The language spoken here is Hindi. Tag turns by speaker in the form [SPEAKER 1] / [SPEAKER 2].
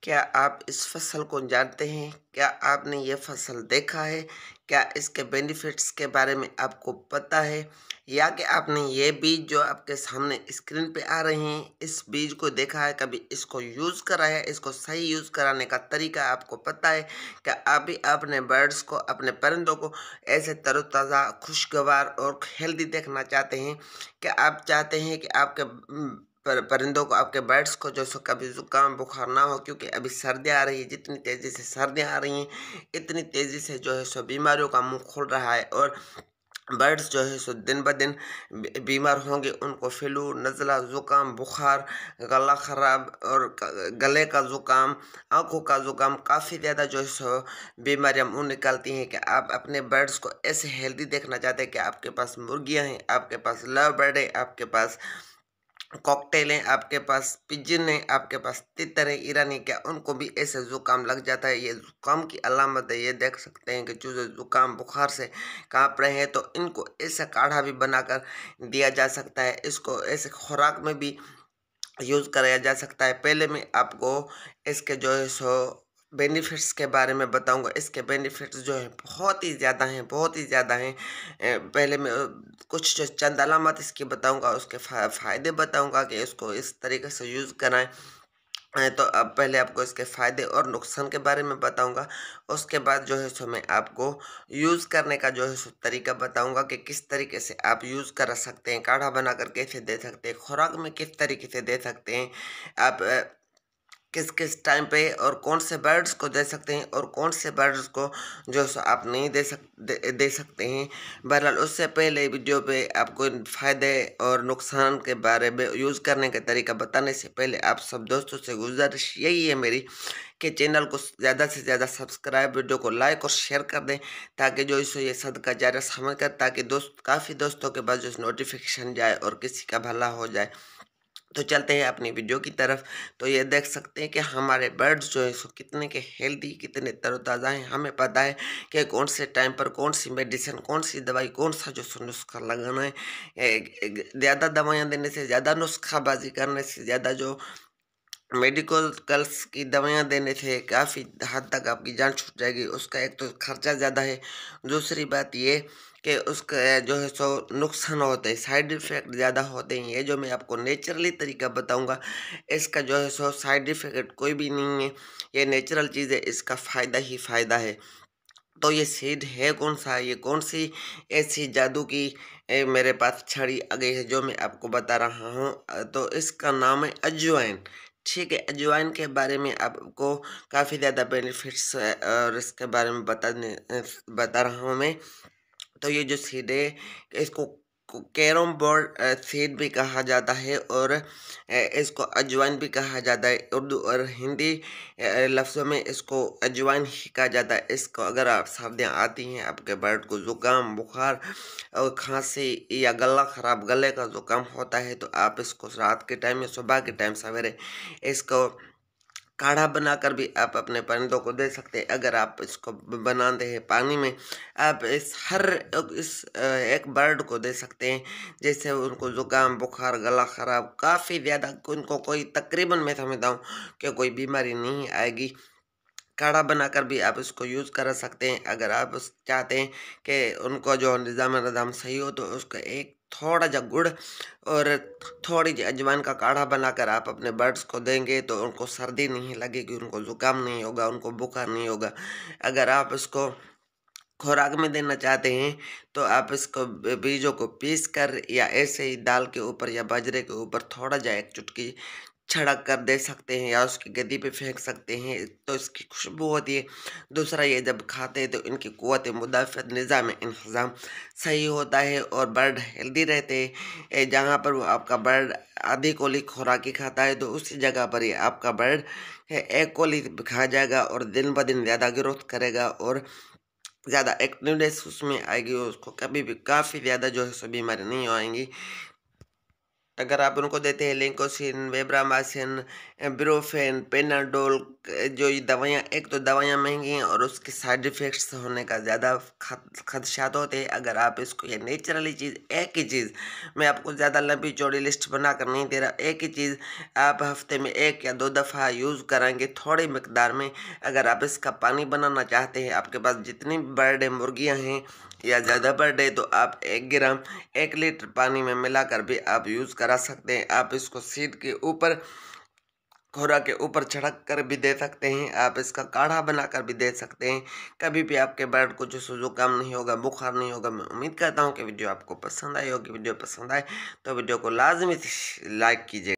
[SPEAKER 1] क्या आप इस फसल को जानते हैं? क्या आपने ये फसल देखा है? क्या इसके बेनिफिट्स के बारे में आपको पता है? या कि आपने ये बीज जो आपके सामने स्क्रीन पे आ रहे हैं, इस बीज को देखा है, कभी इसको यूज़ करा है, इसको सही यूज़ कराने का तरीका आपको पता है? क्या आप भी अपने बर्ड्स को, अपने परिंदों को ऐसे तरोताज़ा, खुशगवार और हेल्दी देखना चाहते हैं? क्या आप चाहते हैं कि आपके परिंदों को, आपके बर्ड्स को जो सो कभी ज़ुकाम बुखार ना हो, क्योंकि अभी सर्दियाँ आ रही है, जितनी तेज़ी से सर्दियाँ आ रही हैं, इतनी तेज़ी से जो है सो बीमारियों का मुँह खुल रहा है और बर्ड्स जो है सो दिन ब दिन बीमार होंगे। उनको फ्लू, नज़ला, ज़ुकाम, बुखार, गला ख़राब और गले का ज़ुकाम, आँखों का ज़ुकाम, काफ़ी ज़्यादा जो है सो बीमारियाँ मुँह निकालती हैं। कि आप अपने बर्ड्स को ऐसे हेल्दी देखना चाहते हैं कि आपके पास मुर्गियाँ हैं, आपके पास लव बर्ड है, आपके पास कॉकटेल हैं, आपके पास पिजन है, आपके पास तितर है, ईरानी, क्या उनको भी ऐसे ज़ुकाम लग जाता है? ये ज़ुकाम की अलामत है। ये देख सकते हैं कि चूज़े ज़ुकाम बुखार से काँप रहे हैं, तो इनको ऐसा काढ़ा भी बनाकर दिया जा सकता है। इसको ऐसे खुराक में भी यूज़ कराया जा सकता है। पहले मैं आपको इसके जो है सो बेनिफिट्स के बारे में बताऊंगा। इसके बेनिफिट्स जो है बहुत ही ज़्यादा हैं, बहुत ही ज़्यादा हैं। पहले मैं कुछ जो चंद अलामत इसकी बताऊंगा, उसके फ़ायदे बताऊंगा कि इसको इस तरीके से यूज़ कराएं। तो अब पहले आपको इसके फ़ायदे और नुकसान के बारे में बताऊंगा। उसके बाद जो है सो मैं आपको यूज़ करने का जो है सो तरीका बताऊंगा कि किस तरीके से आप यूज़ कर सकते हैं, काढ़ा बनाकर कैसे दे सकते हैं, खुराक में किस तरीके से दे सकते हैं आप, किस किस टाइम पे और कौन से बर्ड्स को दे सकते हैं और कौन से बर्ड्स को जो सो आप नहीं दे सकते हैं। बहरहाल उससे पहले वीडियो पे आपको इन फ़ायदे और नुकसान के बारे में, यूज़ करने का तरीका बताने से पहले आप सब दोस्तों से गुजारिश यही है मेरी कि चैनल को ज़्यादा से ज़्यादा सब्सक्राइब, वीडियो को लाइक और शेयर कर दें, ताकि जो इसे ये सदका जारिया समझ कर, ताकि काफ़ी दोस्तों के पास जो नोटिफिकेशन जाए और किसी का भला हो जाए। तो चलते हैं अपनी वीडियो की तरफ। तो ये देख सकते हैं कि हमारे बर्ड्स जो है सो कितने के हेल्दी, कितने तरोताज़ा हैं। हमें पता है कि कौन से टाइम पर कौन सी मेडिसिन, कौन सी दवाई, कौन सा जो सो नुस्खा लगाना है। ज़्यादा दवाइयाँ देने से, ज़्यादा नुस्खाबाजी करने से, ज़्यादा जो मेडिकल्स की दवाइयाँ देने से काफ़ी हद तक आपकी जान छूट जाएगी। उसका एक तो खर्चा ज़्यादा है, दूसरी बात ये कि उसका जो है सो नुकसान होते हैं, साइड इफ़ेक्ट ज़्यादा होते हैं। ये जो मैं आपको नेचुरली तरीका बताऊंगा, इसका जो है सो साइड इफ़ेक्ट कोई भी नहीं है। ये नेचुरल चीज़ है, इसका फ़ायदा ही फ़ायदा है। तो ये सीड है कौन सा? ये कौन सी ऐसी जादू की मेरे पास छड़ी आ गई है जो मैं आपको बता रहा हूँ। तो इसका नाम है अजवाइन। ठीक है, अजवाइन के बारे में आपको काफ़ी ज़्यादा बेनिफिट्स और इसके बारे में बता रहा हूँ मैं। तो ये जो सीड है, इसको कैरम बोर्ड सीड भी कहा जाता है और इसको अजवाइन भी कहा जाता है। उर्दू और हिंदी लफ्ज़ों में इसको अजवाइन ही कहा जाता है। इसको अगर आप सर्दियाँ आती हैं, आपके बर्ड को ज़ुकाम, बुखार और खांसी या गला ख़राब, गले का ज़ुकाम होता है, तो आप इसको रात के टाइम या सुबह के टाइम सवेरे इसको काढ़ा बनाकर भी आप अपने परिंदों को दे सकते हैं। अगर आप इसको बनाते हैं पानी में, आप एक बर्ड को दे सकते हैं, जैसे उनको ज़ुकाम, बुखार, गला ख़राब, काफ़ी ज़्यादा उनको कोई तकरीबन मैं समझता हूँ कि कोई बीमारी नहीं आएगी। काढ़ा बनाकर भी आप इसको यूज़ कर सकते हैं। अगर आप चाहते हैं कि उनको जो निज़ाम सही हो, तो उसका एक थोड़ा जा गुड़ और थोड़ी जी अजवाइन का काढ़ा बनाकर आप अपने बर्ड्स को देंगे, तो उनको सर्दी नहीं लगेगी, उनको ज़ुकाम नहीं होगा, उनको बुखार नहीं होगा। अगर आप इसको खुराक में देना चाहते हैं, तो आप इसको बीजों को पीस कर या ऐसे ही दाल के ऊपर या बाजरे के ऊपर थोड़ा जा एक चुटकी छिड़क कर दे सकते हैं या उसकी गद्दी पे फेंक सकते हैं, तो इसकी खुशबू होती है। दूसरा, ये जब खाते हैं तो इनकी क़ुव्वत मुदाफ़अत निज़ाम इंतज़ाम सही होता है और बर्ड हेल्दी रहते हैं। जहाँ पर वो आपका बर्ड आधी कोली खुराकी खाता है, तो उसी जगह पर ही आपका बर्ड एक कोली खा जाएगा और दिन ब दिन ज़्यादा ग्रोथ करेगा और ज़्यादा एक्टिवनेस उसमें आएगी। उसको कभी भी काफ़ी ज़्यादा जो है सो बीमारी नहीं आएंगी। अगर आप उनको देते हैं लिंकोसिन, वेब्रामाइसिन, ब्रोफेन, पेनाडोल, जो ये दवाइयाँ, एक तो दवाइयाँ महंगी हैं और उसके साइड इफ़ेक्ट्स होने का ज़्यादा खदशात होते हैं। अगर आप इसको ये नेचुरली चीज़, एक ही चीज़, मैं आपको ज़्यादा लंबी चौड़ी लिस्ट बनाकर नहीं दे रहा, एक ही चीज़ आप हफ्ते में 1 या 2 दफ़ा यूज़ कराएंगे थोड़ी मिकदार में। अगर आप इसका पानी बनाना चाहते हैं, आपके पास जितनी बर्ड मुर्गियाँ हैं या ज़्यादा बर्ड है, तो आप 1 ग्राम 1 लीटर पानी में मिलाकर भी आप यूज़ करा सकते हैं। आप इसको सीट के ऊपर, खुराक के ऊपर छिड़क कर भी दे सकते हैं। आप इसका काढ़ा बनाकर भी दे सकते हैं। कभी भी आपके बर्ड को जो जुकाम नहीं होगा, बुखार नहीं होगा। मैं उम्मीद करता हूँ कि वीडियो आपको पसंद आई होगी। वीडियो पसंद आए तो वीडियो को लाजमी लाइक कीजिए।